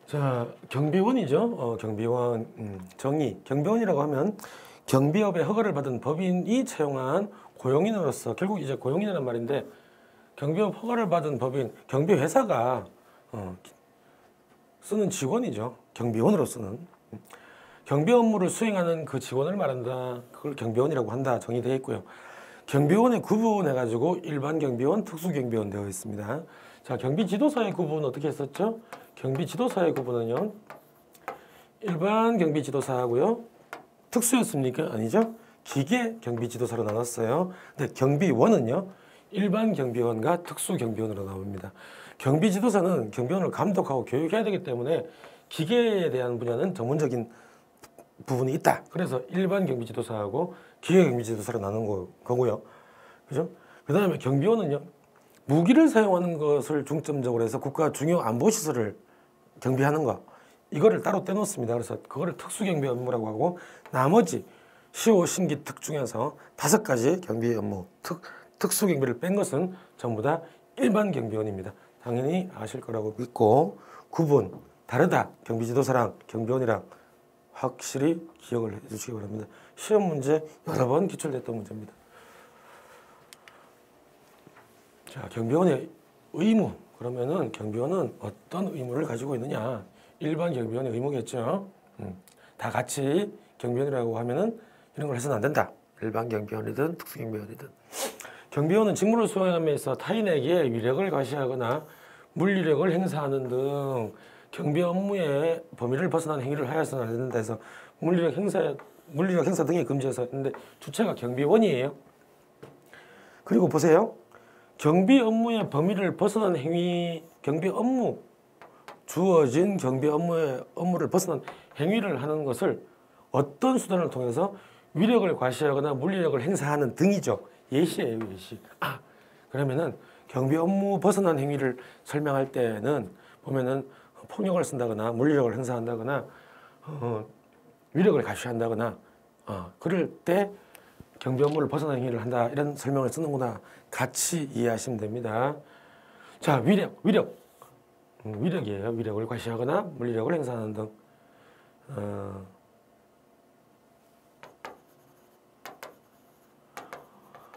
자, 경비원이죠. 경비원, 정의. 경비원이라고 하면 경비업의 허가를 받은 법인이 채용한 고용인으로서 결국 이제 고용인이라는 말인데 경비업 허가를 받은 법인, 경비회사가 쓰는 직원이죠. 경비원으로 쓰는. 경비 업무를 수행하는 그 직원을 말한다. 그걸 경비원이라고 한다. 정의되어 있고요. 경비원에 구분해가지고 일반 경비원, 특수 경비원 되어 있습니다. 자, 경비 지도사의 구분은 어떻게 했었죠? 경비 지도사의 구분은요. 일반 경비 지도사하고요. 특수였습니까? 아니죠? 기계 경비 지도사로 나눴어요. 근데 경비원은요. 일반 경비원과 특수 경비원으로 나옵니다. 경비 지도사는 경비원을 감독하고 교육해야 되기 때문에 기계에 대한 분야는 전문적인 부분이 있다. 그래서 일반 경비 지도사하고 기계 경비 지도사로 나눈 거고요. 그죠? 그 다음에 경비원은요. 무기를 사용하는 것을 중점적으로 해서 국가 중요 안보 시설을 경비하는 거. 이거를 따로 떼놓습니다. 그래서 그거를 특수 경비 업무라고 하고 나머지 시호, 신기, 특 중에서 5가지 경비 업무, 특수 경비를 뺀 것은 전부 다 일반 경비원입니다. 당연히 아실 거라고 믿고 구분, 다르다. 경비 지도사랑 경비원이랑 확실히 기억을 해 주시기 바랍니다. 시험 문제 여러 번 기출됐던 문제입니다. 자, 경비원의 의무. 그러면은 경비원은 어떤 의무를 가지고 있느냐? 일반 경비원의 의무겠죠. 다 같이 경비원이라고 하면은 이런 걸 해서는 안 된다. 일반 경비원이든 특수 경비원이든. 경비원은 직무를 수행함에 있어 타인에게 위력을 과시하거나 물리력을 행사하는 등 경비 업무의 범위를 벗어난 행위를 하여서는 안 된다 해서 물리력 행사 등이 금지해서 했는데 주체가 경비원이에요. 그리고 보세요. 경비 업무의 범위를 벗어난 행위, 경비 업무, 주어진 경비 업무를 벗어난 행위를 하는 것을 어떤 수단을 통해서 위력을 과시하거나 물리력을 행사하는 등이죠. 예시예요, 예시. 그러면은 경비 업무 벗어난 행위를 설명할 때는 보면은 폭력을 쓴다거나 물리력을 행사한다거나 위력을 과시한다거나 그럴 때 경비 업무를 벗어난 행위를 한다 이런 설명을 쓰는구나 같이 이해하시면 됩니다. 자, 위력이에요. 위력을 과시하거나 물리력을 행사하는 등.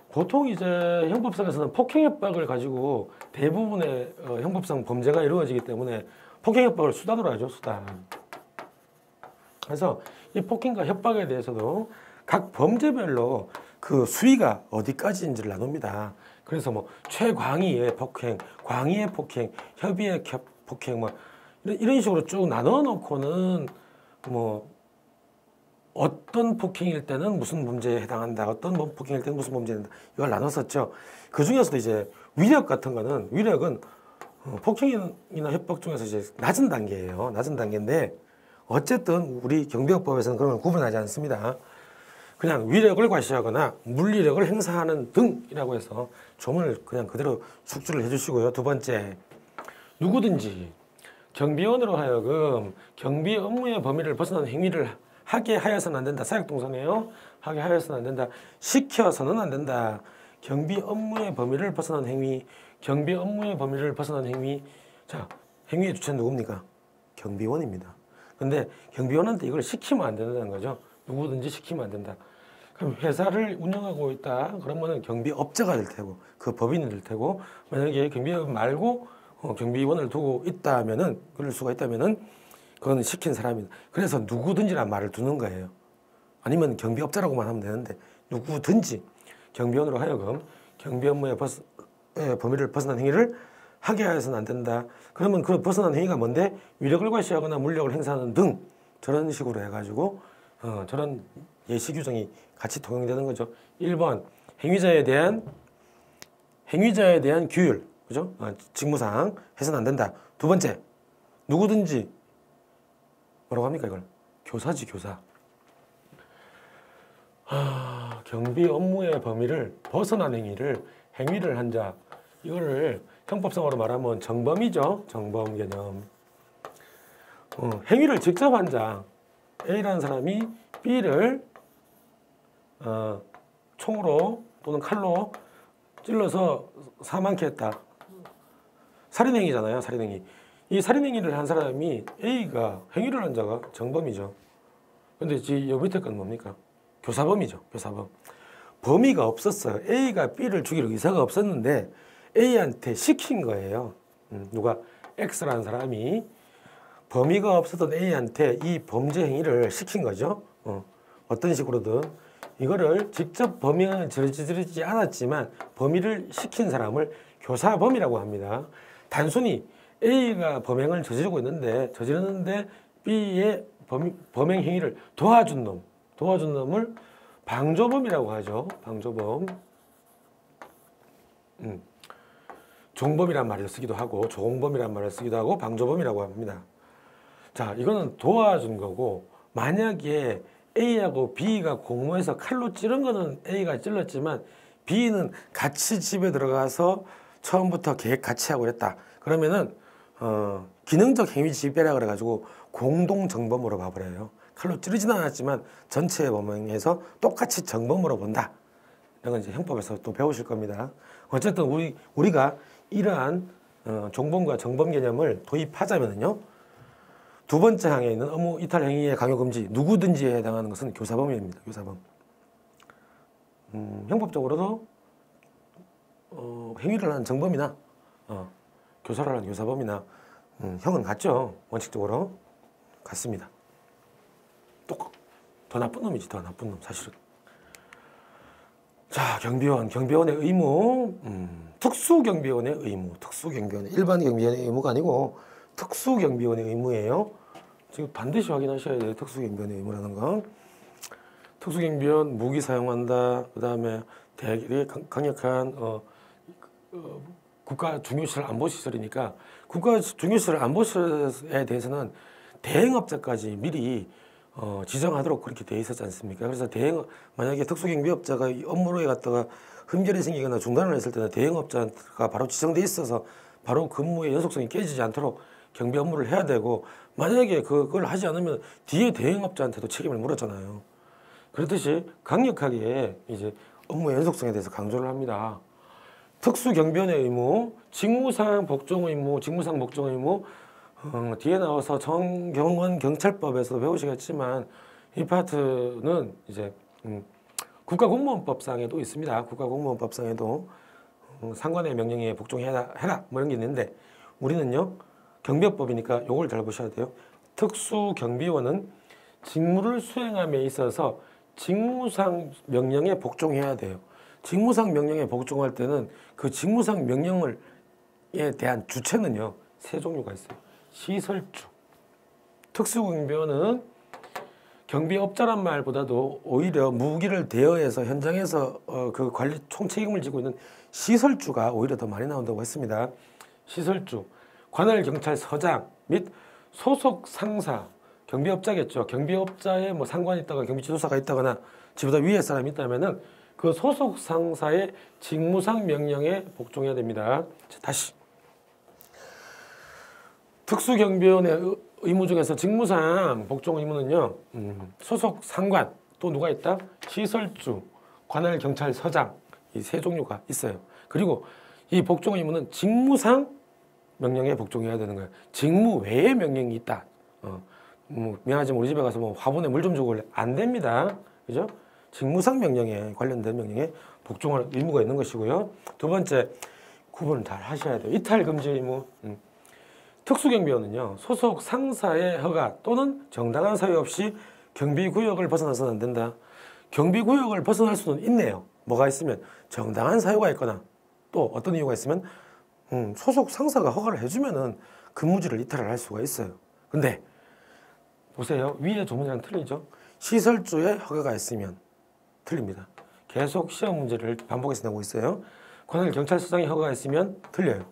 보통 이제 형법상에서는 폭행협박을 가지고 대부분의 형법상 범죄가 이루어지기 때문에 폭행협박을 수단으로 하죠. 수단. 그래서 이 폭행과 협박에 대해서도 각 범죄별로 그 수위가 어디까지인지를 나눕니다. 그래서 뭐 최광의의 폭행, 광의의 폭행, 협의의 폭행 뭐 이런 식으로 쭉 나눠 놓고는 뭐 어떤 폭행일 때는 무슨 범죄에 해당한다, 어떤 폭행일 때는 무슨 범죄에 해당한다 이걸 나눴었죠. 그 중에서도 이제 위력 같은 거는 위력은 폭행이나 협박 중에서 이제 낮은 단계예요. 낮은 단계인데 어쨌든 우리 경비업법에서는 그런 걸 구분하지 않습니다. 그냥 위력을 과시하거나 물리력을 행사하는 등이라고 해서 조문을 그냥 그대로 숙지를 해주시고요. 두 번째, 누구든지 경비원으로 하여금 경비 업무의 범위를 벗어난 행위를 하게 하여서는 안 된다. 사역동사네요. 하게 하여서는 안 된다. 시켜서는 안 된다. 경비 업무의 범위를 벗어난 행위, 경비 업무의 범위를 벗어난 행위. 자, 행위의 주체는 누굽니까? 경비원입니다. 근데 경비원한테 이걸 시키면 안 된다는 거죠. 누구든지 시키면 안 된다. 그럼 회사를 운영하고 있다. 그러면은 경비업자가 될 테고, 그 법인이 될 테고, 만약에 경비업 말고 경비원을 두고 있다면은, 그럴 수가 있다면은, 그거는 시킨 사람이다. 그래서 누구든지란 말을 두는 거예요. 아니면 경비업자라고만 하면 되는데, 누구든지 경비원으로 하여금 경비 업무의 범위를 벗어난 행위를 하게 하여서는 안 된다. 그러면 그 벗어난 행위가 뭔데? 위력을 과시하거나 물력을 행사하는 등 저런 식으로 해가지고 저런 예시 규정이 같이 통용되는 거죠. 1번 행위자에 대한 규율, 그죠? 직무상 해서는 안 된다. 두 번째 누구든지 뭐라고 합니까 이걸? 교사지 교사. 경비 업무의 범위를 벗어난 행위를 한 자, 이거를 형법상으로 말하면 정범이죠. 정범 개념. 행위를 직접 한 자, A라는 사람이 B를 총으로 또는 칼로 찔러서 사망케 했다. 살인행위잖아요. 살인행위. 이 살인 행위를 한 사람이 A가 행위를 한 자가 정범이죠. 근데 이 밑에 건 뭡니까? 교사범이죠. 교사범. 범위가 없었어요. A가 B를 죽일 의사가 없었는데 A한테 시킨 거예요. 누가 X라는 사람이 범위가 없었던 A한테 이 범죄 행위를 시킨 거죠. 어떤 식으로든 이거를 직접 범행을 저지르지 않았지만 범위를 시킨 사람을 교사범이라고 합니다. 단순히 A가 범행을 저지르는데 B의 범행 행위를 도와준 놈을 방조범이라고 하죠. 방조범. 종범이란 말을 쓰기도 하고 조공범이란 말을 쓰기도 하고 방조범이라고 합니다. 자, 이거는 도와준 거고, 만약에 A하고 B가 공모해서 칼로 찌른 거는 A가 찔렀지만 B는 같이 집에 들어가서 처음부터 계획 같이 하고 그랬다. 그러면은 기능적 행위 지배라 그래가지고 공동정범으로 봐버려요. 칼로 찌르지는 않았지만 전체 범행에서 똑같이 정범으로 본다. 이런 건 이제 형법에서 또 배우실 겁니다. 어쨌든 우리가 이러한 종범과 정범 개념을 도입하자면요, 두 번째 항에 있는 업무 이탈 행위의 강요 금지, 누구든지에 해당하는 것은 교사범입니다. 교사범. 형법적으로도 행위를 하는 정범이나 교사를 하는 교사범이나 형은 같죠. 원칙적으로 같습니다. 더 나쁜 놈이지. 더 나쁜 놈 사실은. 자, 경비원의 의무. 특수경비원의 의무. 일반 경비원의 의무가 아니고 특수경비원의 의무예요. 지금 반드시 확인하셔야 돼요. 특수경비원의 의무라는 거. 특수경비원 무기 사용한다. 그 다음에 되게 강력한 국가 중요시설 안보시설이니까 국가 중요시설 안보시설에 대해서는 대행업자까지 미리 지정하도록 그렇게 돼 있었지 않습니까? 그래서 만약에 특수경비업자가 업무로에 갔다가 흠결이 생기거나 중단을 했을 때는 대행업자가 바로 지정돼 있어서 바로 근무의 연속성이 깨지지 않도록 경비 업무를 해야 되고, 만약에 그걸 하지 않으면 뒤에 대행업자한테도 책임을 물었잖아요. 그렇듯이 강력하게 이제 업무의 연속성에 대해서 강조를 합니다. 특수경비원의 의무, 직무상 복종 의무, 뒤에 나와서 정경원 경찰법에서 배우시겠지만 이 파트는 이제 국가공무원법상에도 있습니다. 국가공무원법상에도 상관의 명령에 복종해라 뭐 이런 게 있는데, 우리는요 경비업법이니까 요걸 잘 보셔야 돼요. 특수경비원은 직무를 수행함에 있어서 직무상 명령에 복종해야 돼요. 직무상 명령에 복종할 때는 그 직무상 명령에 대한 주체는요 세 종류가 있어요. 시설주. 특수경비원은 경비업자란 말보다도 오히려 무기를 대여해서 현장에서 그 관리 총책임을 지고 있는 시설주가 오히려 더 많이 나온다고 했습니다. 시설주, 관할경찰서장 및 소속 상사, 경비업자겠죠. 경비업자에 뭐 상관이 있다거나 경비지도사가 있다거나 집보다 위에 사람이 있다면은 그 소속 상사의 직무상 명령에 복종해야 됩니다. 자, 다시. 특수경비원의 의무 중에서 직무상 복종 의무는요, 소속 상관, 또 누가 있다? 시설주, 관할경찰서장, 이 세 종류가 있어요. 그리고 이 복종 의무는 직무상 명령에 복종해야 되는 거예요. 직무 외에 명령이 있다. 미안하지만 우리 집에 가서 뭐 화분에 물 좀 주고 올래? 안 됩니다. 그죠? 직무상 명령에 관련된 명령에 복종할 의무가 있는 것이고요. 두 번째, 구분을 잘 하셔야 돼요. 이탈 금지 의무. 특수경비원은요, 소속 상사의 허가 또는 정당한 사유 없이 경비구역을 벗어나서는 안 된다. 경비구역을 벗어날 수는 있네요. 뭐가 있으면 정당한 사유가 있거나 또 어떤 이유가 있으면 소속 상사가 허가를 해주면은 근무지를 이탈을 할 수가 있어요. 근데 보세요. 위에 조문이랑 틀리죠? 시설주에 허가가 있으면 틀립니다. 계속 시험 문제를 반복해서 내고 있어요. 관할경찰서장의 허가가 있으면 틀려요.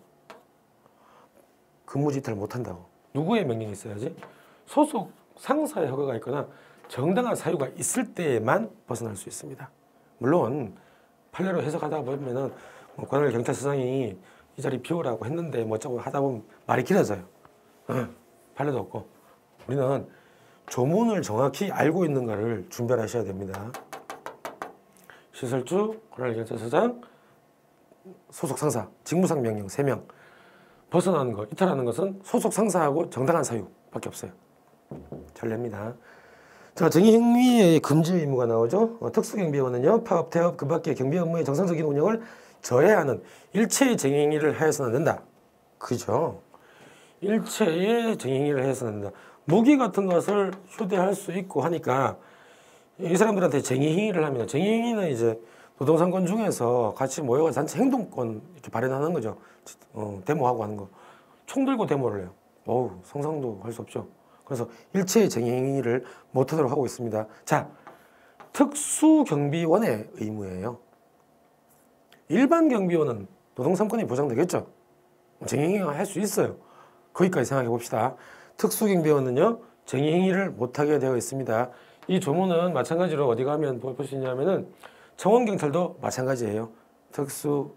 근무지 이탈을 못한다고. 누구의 명령이 있어야지? 소속 상사의 허가가 있거나 정당한 사유가 있을 때에만 벗어날 수 있습니다. 물론 판례로 해석하다 보면은 관할경찰서장이 이 자리 비우라고 했는데 뭐 어쩌고 하다 보면 말이 길어져요. 판례도 없고. 우리는 조문을 정확히 알고 있는가를 준비하셔야 됩니다. 시설주, 관할경찰서장, 소속 상사, 직무상 명령 3명. 벗어나는 것, 이탈하는 것은 소속 상사하고 정당한 사유밖에 없어요. 전례입니다. 자, 정의행위의 금지 의무가 나오죠. 특수경비원은요, 파업, 태업, 그 밖의 경비 업무의 정상적인 운영을 저해하는 일체의 정의행위를 하여서는 안 된다. 그죠? 일체의 정의행위를 해서는 안 된다. 무기 같은 것을 휴대할 수 있고 하니까 이 사람들한테 정의행위를 하면, 정의행위는 이제 노동상권 중에서 같이 모여서 단체 행동권 이렇게 발현하는 거죠. 데모하고 하는 거. 총 들고 데모를 해요. 어우, 상상도 할 수 없죠. 그래서 일체의 정의행위를 못하도록 하고 있습니다. 자, 특수경비원의 의무예요. 일반 경비원은 노동상권이 보장되겠죠. 정의행위를 할 수 있어요. 거기까지 생각해 봅시다. 특수경비원은요, 정의행위를 못하게 되어 있습니다. 이 조문은 마찬가지로 어디 가면 볼 수 있냐면은 청원경찰도 마찬가지예요.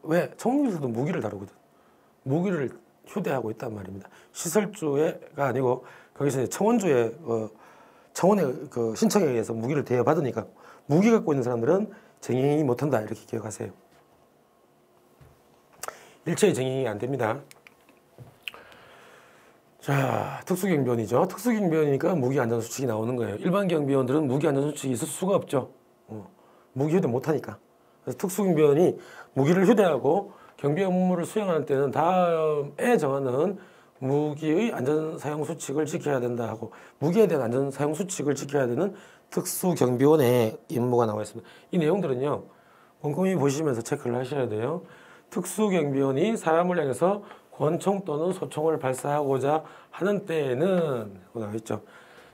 왜? 청원경찰도 무기를 다루거든. 무기를 휴대하고 있단 말입니다. 시설주가 아니고 거기서 청원주의 청원의 그 신청에 의해서 무기를 대여받으니까 무기 갖고 있는 사람들은 정의행위 못한다 이렇게 기억하세요. 일체의 정의행위 안 됩니다. 자, 특수경비원이죠. 특수경비원이니까 무기안전수칙이 나오는 거예요. 일반 경비원들은 무기안전수칙이 있을 수가 없죠. 무기 휴대 못하니까. 그래서 특수경비원이 무기를 휴대하고 경비 업무를 수행하는 때는 다음에 정하는 무기의 안전사용수칙을 지켜야 된다 하고, 무기에 대한 안전사용수칙을 지켜야 되는 특수경비원의 임무가 나와 있습니다. 이 내용들은요, 꼼꼼히 보시면서 체크를 하셔야 돼요. 특수경비원이 사람을 향해서 권총 또는 소총을 발사하고자 하는 때에는 나와 있죠.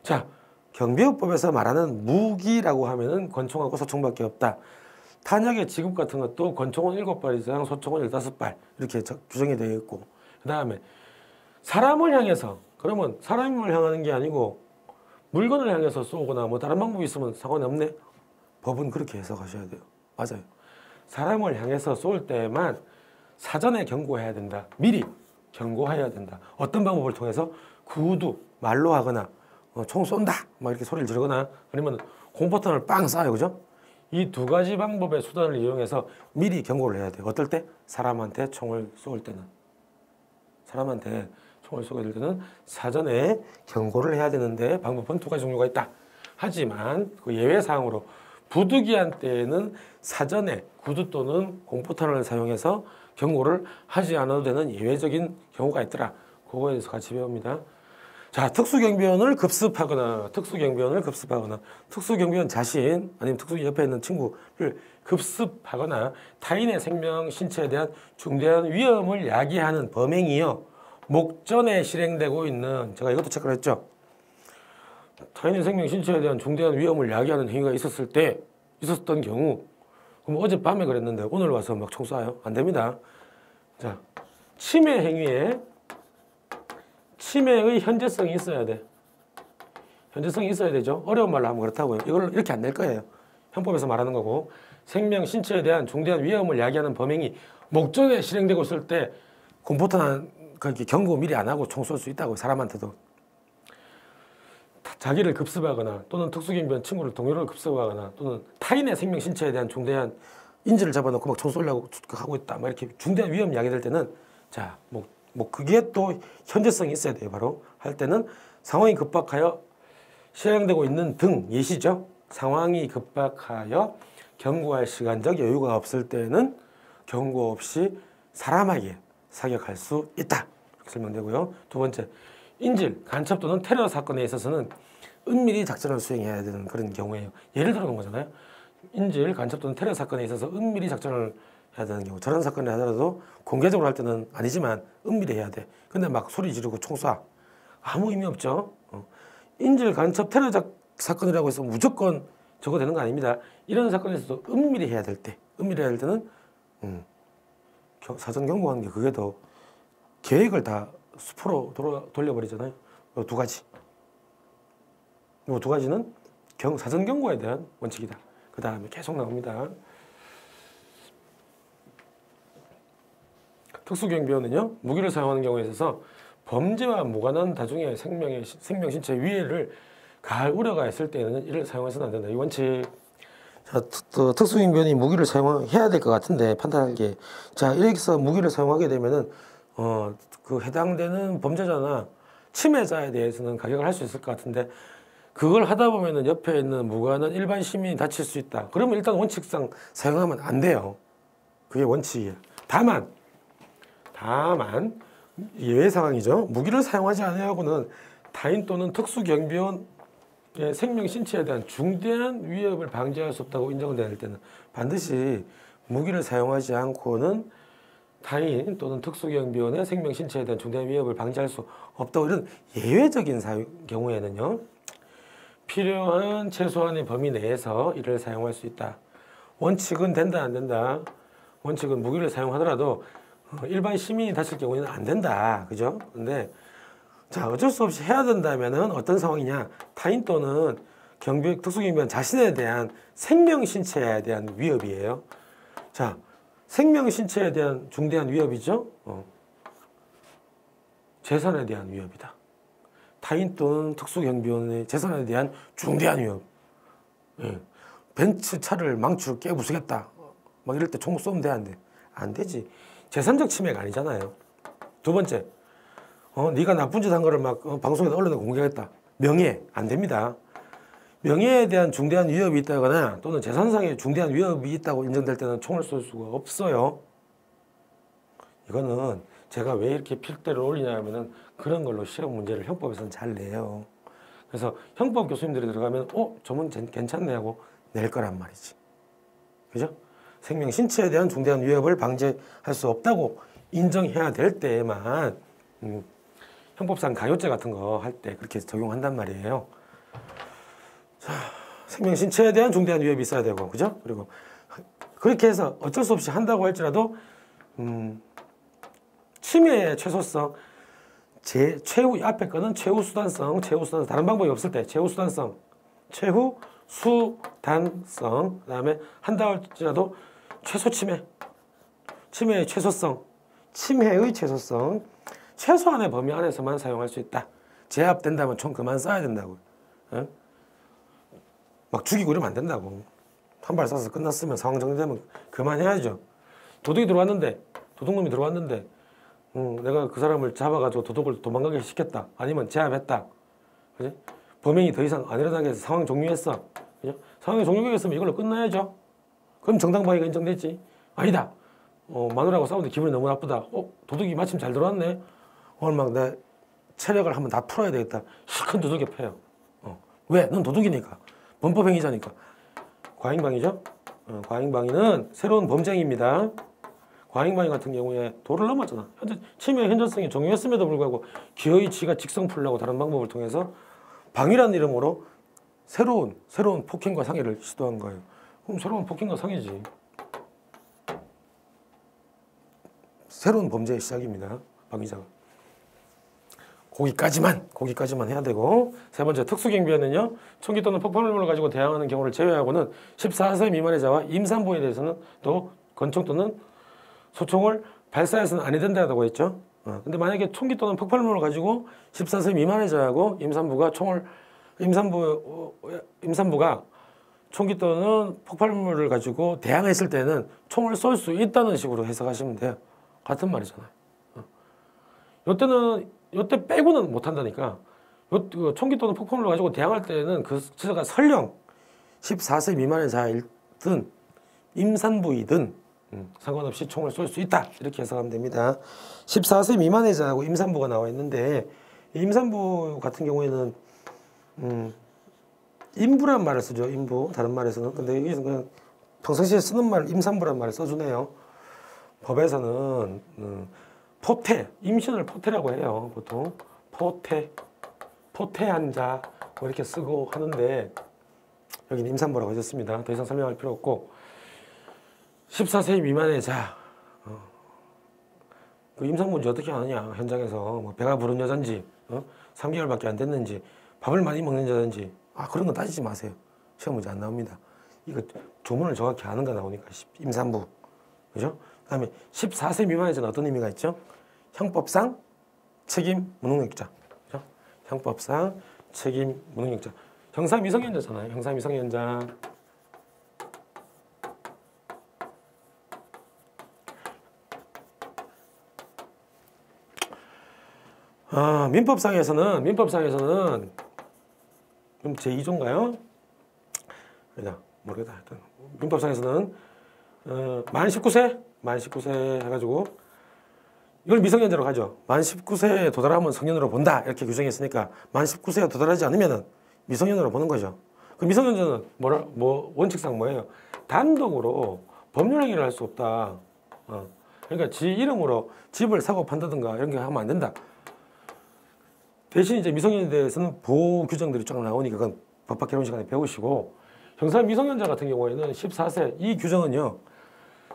자, 경비법에서 말하는 무기라고 하면은 권총하고 소총밖에 없다. 탄약의 지급 같은 것도 권총은 7발 이상, 소총은 15발 이렇게 규정이 되어 있고, 그 다음에 사람을 향해서, 그러면 사람을 향하는 게 아니고 물건을 향해서 쏘거나 뭐 다른 방법이 있으면 상관이 없네. 법은 그렇게 해석하셔야 돼요. 맞아요. 사람을 향해서 쏠 때만 사전에 경고해야 된다. 미리 경고해야 된다. 어떤 방법을 통해서? 구두, 말로 하거나 총 쏜다 막 이렇게 소리를 지르거나 아니면 공포탄을 빵 쏴요. 그죠? 이 두 가지 방법의 수단을 이용해서 미리 경고를 해야 돼요. 어떨 때? 사람한테 총을 쏠 때는. 사람한테 총을 쏘게 될 때는 사전에 경고를 해야 되는데 방법은 두 가지 종류가 있다. 하지만 그 예외사항으로 부득이한 때에는 사전에 구두 또는 공포탄을 사용해서 경고를 하지 않아도 되는 예외적인 경우가 있더라. 그거에 대해서 같이 배웁니다. 자, 특수경비원을 급습하거나 특수경비원 자신 아니면 특수 옆에 있는 친구를 급습하거나 타인의 생명, 신체에 대한 중대한 위험을 야기하는 범행이요, 목전에 실행되고 있는, 제가 이것도 체크를 했죠. 타인의 생명, 신체에 대한 중대한 위험을 야기하는 행위가 있었던 경우, 그럼 어젯밤에 그랬는데 오늘 와서 막 총 쏴요? 안 됩니다. 자, 침해 행위에 침해의 현재성이 있어야 돼. 현재성이 있어야 되죠. 어려운 말로 하면 그렇다고요. 이걸 이렇게 안 될 거예요. 형법에서 말하는 거고, 생명, 신체에 대한 중대한 위험을 야기하는 범행이 목전에 실행되고 있을 때 공포탄 그렇게 경고 미리 안 하고 총 쏠 수 있다고. 사람한테도. 자기를 급습하거나 또는 특수경비원 친구를 동료를 급습하거나 또는 타인의 생명, 신체에 대한 중대한 인지를 잡아놓고 막 총 쏘려고 하고 있다. 막 이렇게 중대한 위험 야기될 때는, 자, 그게 또 현재성이 있어야 돼요. 바로 할 때는 상황이 급박하여 실행되고 있는 등 예시죠. 상황이 급박하여 경고할 시간적 여유가 없을 때는 경고 없이 사람에게 사격할 수 있다. 이렇게 설명되고요. 두 번째, 인질, 간첩 또는 테러 사건에 있어서는 은밀히 작전을 수행해야 되는 그런 경우예요. 예를 들어 놓은 거잖아요. 인질, 간첩 또는 테러 사건에 있어서 은밀히 작전을 해야 되는 경우, 저런 사건을 하더라도 공개적으로 할 때는 아니지만 은밀히 해야 돼. 근데 막 소리 지르고 총 쏴. 아무 의미 없죠. 인질, 간첩, 테러 사건이라고 해서 무조건 저거 되는 거 아닙니다. 이런 사건에서도 은밀히 해야 될 때는 사전 경고하는 게, 그게 더 계획을 다 수포로 돌려버리잖아요. 이 두 가지. 이 두 가지는 사전 경고에 대한 원칙이다. 그 다음에 계속 나옵니다. 특수경비원은요, 무기를 사용하는 경우에 있어서 범죄와 무관한 다중의 생명, 신체 위해를 가할 우려가 있을 때는 이를 사용해서는 안 된다. 이 원칙. 자, 특수경비원이 무기를 사용해야 될 것 같은데, 판단할 게. 자, 이렇게 해서 무기를 사용하게 되면은, 그 해당되는 범죄자나 침해자에 대해서는 가격을 할 수 있을 것 같은데 그걸 하다 보면은 옆에 있는 무관한 일반 시민이 다칠 수 있다. 그러면 일단 원칙상 사용하면 안 돼요. 그게 원칙이에요. 다만 예외 상황이죠. 무기를 사용하지 않아야고는 타인 또는 특수경비원의 생명 신체에 대한 중대한 위협을 방지할 수 없다고 인정될 때는 반드시 무기를 사용하지 않고는 타인 또는 특수경비원의 생명 신체에 대한 중대한 위협을 방지할 수 없다고 이런 예외적인 경우에는요. 필요한 최소한의 범위 내에서 이를 사용할 수 있다. 원칙은 된다 안 된다. 원칙은 무기를 사용하더라도 일반 시민이 다칠 경우에는 안 된다. 그죠? 근데 자, 어쩔 수 없이 해야 된다면은 어떤 상황이냐? 타인 또는 특수경비원 자신에 대한 생명 신체에 대한 위협이에요. 자, 생명 신체에 대한 중대한 위협이죠. 재산에 대한 위협이다. 타인 또는 특수경비원의 재산에 대한 중대한 위협. 예. 벤츠 차를 망치로 깨부수겠다. 막 이럴 때 총 쏘면 돼, 안 돼? 안 되지. 재산적 침해가 아니잖아요. 두 번째, 네가 나쁜 짓 한 거를 막 방송에서 언론에 공개했다. 명예, 안 됩니다. 명예에 대한 중대한 위협이 있다거나 또는 재산상의 중대한 위협이 있다고 인정될 때는 총을 쏠 수가 없어요. 이거는 제가 왜 이렇게 필대를 올리냐면은 그런 걸로 시험 문제를 형법에서는 잘 내요. 그래서 형법 교수님들이 들어가면 저 문제 괜찮네 하고 낼 거란 말이지. 그죠? 생명 신체에 대한 중대한 위협을 방지할 수 없다고 인정해야 될 때에만 형법상 강요죄 같은 거 할 때 그렇게 적용한단 말이에요. 자, 생명 신체에 대한 중대한 위협이 있어야 되고, 그죠? 그리고 그렇게 해서 어쩔 수 없이 한다고 할지라도 침해의 최소성, 최후 앞에 거는 최후 수단성, 다른 방법이 없을 때 최후 수단성, 그다음에 한다 할지라도 최소 침해의 최소성, 최소한의 범위 안에서만 사용할 수 있다. 제압된다면 총 그만 쏴야 된다고. 어? 막 죽이고 이러면 안 된다고. 한 발 쏴서 끝났으면 상황 정리되면 그만해야죠. 도둑놈이 들어왔는데 내가 그 사람을 잡아가지고 도둑을 도망가게 시켰다. 아니면 제압했다. 그지? 범행이 더 이상 안 일어나게 해서 상황 종료했어. 그죠? 상황이 종료했으면 이걸로 끝나야죠. 그럼 정당방위가 인정됐지. 아니다. 마누라하고 싸우는데 기분이 너무 나쁘다. 도둑이 마침 잘 들어왔네. 오늘 막 내 체력을 한번 다 풀어야 되겠다. 실컷 두들겨 패요. 왜? 넌 도둑이니까. 범법행위자니까. 과잉방위죠. 과잉방위는 새로운 범죄입니다. 과잉방위 같은 경우에 도를 넘었잖아. 침해 현저성이 종료했음에도 불구하고 기어이 지가 직성 풀려고 다른 방법을 통해서 방위라는 이름으로 새로운 폭행과 상해를 시도한 거예요. 그럼 새로운 폭행과 상해지. 새로운 범죄의 시작입니다. 방위자가. 거기까지만 해야 되고, 세 번째 특수경비원은요, 총기 또는 폭발물을 가지고 대항하는 경우를 제외하고는 14세 미만의 자와 임산부에 대해서는 또 권총 또는 소총을 발사해서는 아니 된다고 했죠. 근데 만약에 총기 또는 폭발물을 가지고 14세 미만의 자하고 임산부가 총기 또는 폭발물을 가지고 대항했을 때는 총을 쏠 수 있다는 식으로 해석하시면 돼요. 같은 말이잖아요. 요때 빼고는 못 한다니까. 총기 또는 폭발물을 가지고 대항할 때는 그 자가 설령 14세 미만의 자이든 임산부이든 상관없이 총을 쏠 수 있다. 이렇게 해석하면 됩니다. 14세 미만의 자하고 임산부가 나와 있는데 임산부 같은 경우에는 인부란 말을 쓰죠. 인부. 다른 말에서는. 근데 여기서 그냥 평상시에 쓰는 말 임산부란 말을 써주네요. 법에서는 임신을 포태라고 해요. 보통 포태한 자 뭐 이렇게 쓰고 하는데 여기는 임산부라고 하셨습니다. 더 이상 설명할 필요 없고 14세 미만의 자 그 임산부인지 어떻게 아느냐. 현장에서 뭐 배가 부른 여잔지 3개월밖에 안 됐는지 밥을 많이 먹는 여잔지 그런 거 따지지 마세요. 시험 문제 안 나옵니다. 이거 조문을 정확히 아는 거 나오니까 임산부. 그죠? 그 다음에 14세 미만의 자는 어떤 의미가 있죠? 형법상 책임 무능력자. 그죠? 형법상 책임 무능력자. 형사 미성년자잖아요. 형사 미성년자. 민법상에서는 그럼 제2조인가요? 아니다 모르겠다. 하여튼 민법상에서는 만 19세 해가지고 이걸 미성년자로 가죠. 만 19세에 도달하면 성년으로 본다 이렇게 규정했으니까 만 19세에 도달하지 않으면은 미성년으로 보는 거죠. 그 미성년자는 원칙상 뭐예요? 단독으로 법률 행위를 할 수 없다. 그러니까 지 이름으로 집을 사고 판다든가 이런 게 하면 안 된다. 대신 이제 미성년자에 대해서는 보호 규정들이 쫙 나오니까 그건 법학 개론 시간에 배우시고, 형사 미성년자 같은 경우에는 14세 이 규정은요.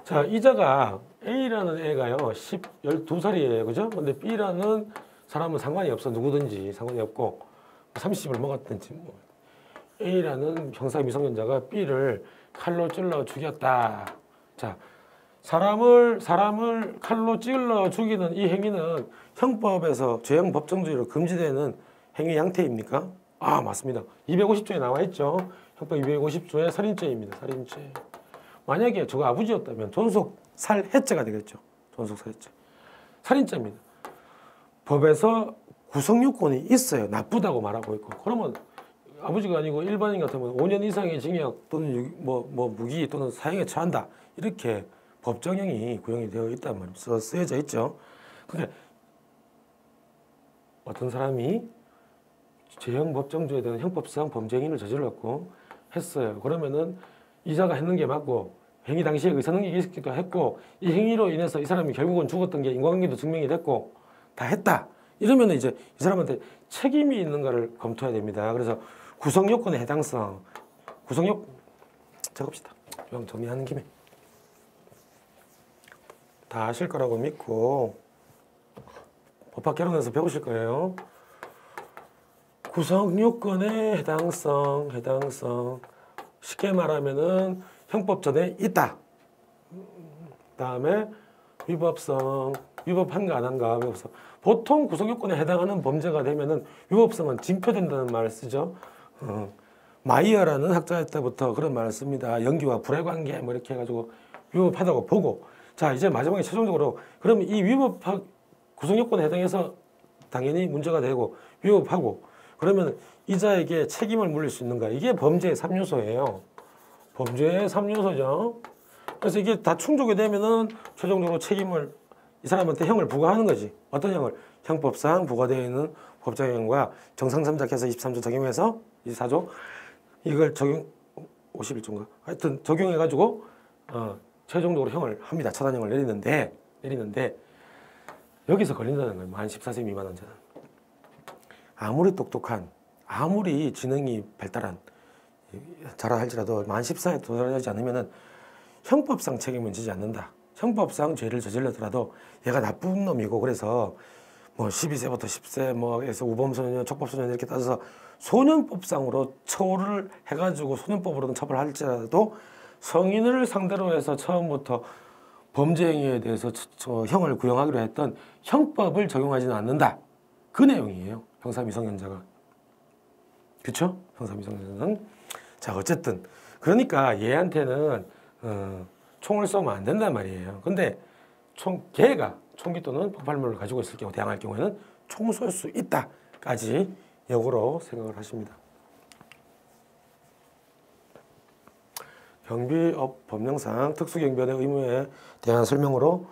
자, 이자가 A라는 애가요 12살이에요. 그죠? 근데 B라는 사람은 상관이 없어. 누구든지 상관이 없고 30을 먹었든지 뭐. A라는 형사 미성년자가 B를 칼로 찔러 죽였다. 자, 사람을 칼로 찔러 죽이는 이 행위는 형법에서 죄형 법정주의로 금지되는 행위 양태입니까? 아, 맞습니다. 250조에 나와 있죠. 형법 250조의 살인죄입니다. 살인죄. 만약에 저거 아버지였다면 존속살해죄가 되겠죠. 존속살해죄. 살인죄입니다. 법에서 구성요건이 있어요. 나쁘다고 말하고 있고. 그러면 아버지가 아니고 일반인 같으면 5년 이상의 징역 또는 무기 또는 사형에 처한다. 이렇게 법정형이 구형이 되어 있단 말이에요. 쓰여져 있죠. 그러니까 어떤 사람이 죄형 법정주의에 대한 형법상 범죄 행위를 저질렀고 했어요. 그러면은 이자가 했는 게 맞고 행위 당시에 의사능력이 있기도 했고 이 행위로 인해서 이 사람이 결국은 죽었던 게 인과관계도 증명이 됐고 다 했다. 이러면 이제 이 사람한테 책임이 있는가를 검토해야 됩니다. 그래서 구성요건의 해당성, 적읍시다. 좀 정리하는 김에 다 아실 거라고 믿고 법학 개론에서 배우실 거예요. 구성요건의 해당성. 쉽게 말하면은 형법 전에 있다. 다음에 위법성, 위법한가 안 한가, 위법성. 보통 구성요건에 해당하는 범죄가 되면은 위법성은 징표된다는 말을 쓰죠. 마이어라는 학자 때부터 그런 말을 씁니다. 연기와 불의 관계 뭐 이렇게 해가지고 위법하다고 보고. 자, 이제 마지막에 최종적으로 그러면 이 구성요건에 해당해서 당연히 문제가 되고 위법하고 그러면 이자에게 책임을 물릴 수 있는가? 이게 범죄의 3요소예요. 범죄의 3요소죠. 그래서 이게 다 충족이 되면은 최종적으로 책임을 이 사람한테 형을 부과하는 거지. 어떤 형을? 형법상 부과되어 있는 법정형과 정상삼작해서 23조 적용해서 24조 이걸 적용 51조인가? 하여튼 적용해가지고 최종적으로 형을 합니다. 처단형을 내리는데 여기서 걸린다는 거예요. 만 14세 미만 환자는. 아무리 똑똑한, 아무리 지능이 발달한 자라 할지라도 만 14세에 도달하지 않으면은 형법상 책임은 지지 않는다. 형법상 죄를 저질렀더라도 얘가 나쁜 놈이고 그래서 뭐 12세부터 10세 뭐에서 우범소년, 촉법소년 이렇게 따져서 소년법상으로 처우를 해가지고 소년법으로는 처벌할지라도 성인을 상대로 해서 처음부터 범죄 행위에 대해서 형을 구형하기로 했던 형법을 적용하지는 않는다. 그 내용이에요. 형사 미성년자가. 그렇죠? 형사 미성년자는. 자, 어쨌든 그러니까 얘한테는 총을 쏘면 안 된단 말이에요. 근데 걔가 총기 또는 폭발물을 가지고 있을 경우 대항할 경우에는 총 쏠 수 있다까지 역으로 생각을 하십니다. 경비업 법령상 특수경비원의 의무에 대한 설명으로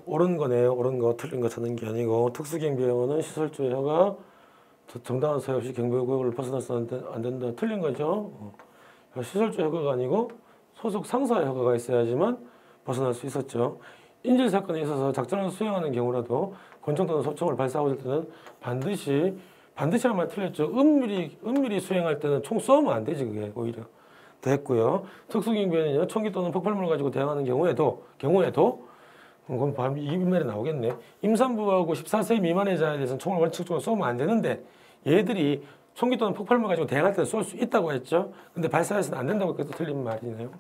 옳은 거네요. 옳은 거, 틀린 거 찾는 게 아니고 특수경비원은 시설주의 허가 정당한 사유 없이 경비구역을 벗어나서 안 된다. 틀린 거죠. 시설주의 허가가 아니고 소속 상사의 허가가 있어야지만 벗어날 수 있었죠. 인질 사건에 있어서 작전을 수행하는 경우라도 권총 또는 소총을 발사할 때는 반드시 한 말 틀렸죠. 은밀히 수행할 때는 총 쏘면 안 되지. 그게 오히려 됐고요. 특수경비원은요 총기 또는 폭발물을 가지고 대항하는 경우에도 그건 이면에 나오겠네. 임산부하고 14세 미만의 자에 대해서는 총을 원칙적으로 쏘면 안 되는데 얘들이 총기 또는 폭발물 가지고 대항할 때는 쏠 수 있다고 했죠. 근데 발사해서는 안 된다고 그것도 틀린 말이네요.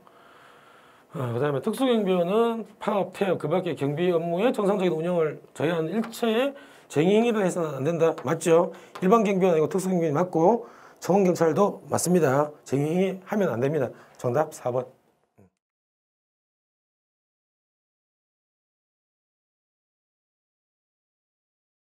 그 다음에 특수경비원은 파업, 퇴업, 그 밖에 경비 업무의 정상적인 운영을 저해하는 일체의 쟁의행위를 해서는 안 된다. 맞죠? 일반 경비원 아니고 특수경비원이 맞고 청원경찰도 맞습니다. 쟁의행위 하면 안 됩니다. 정답 4번.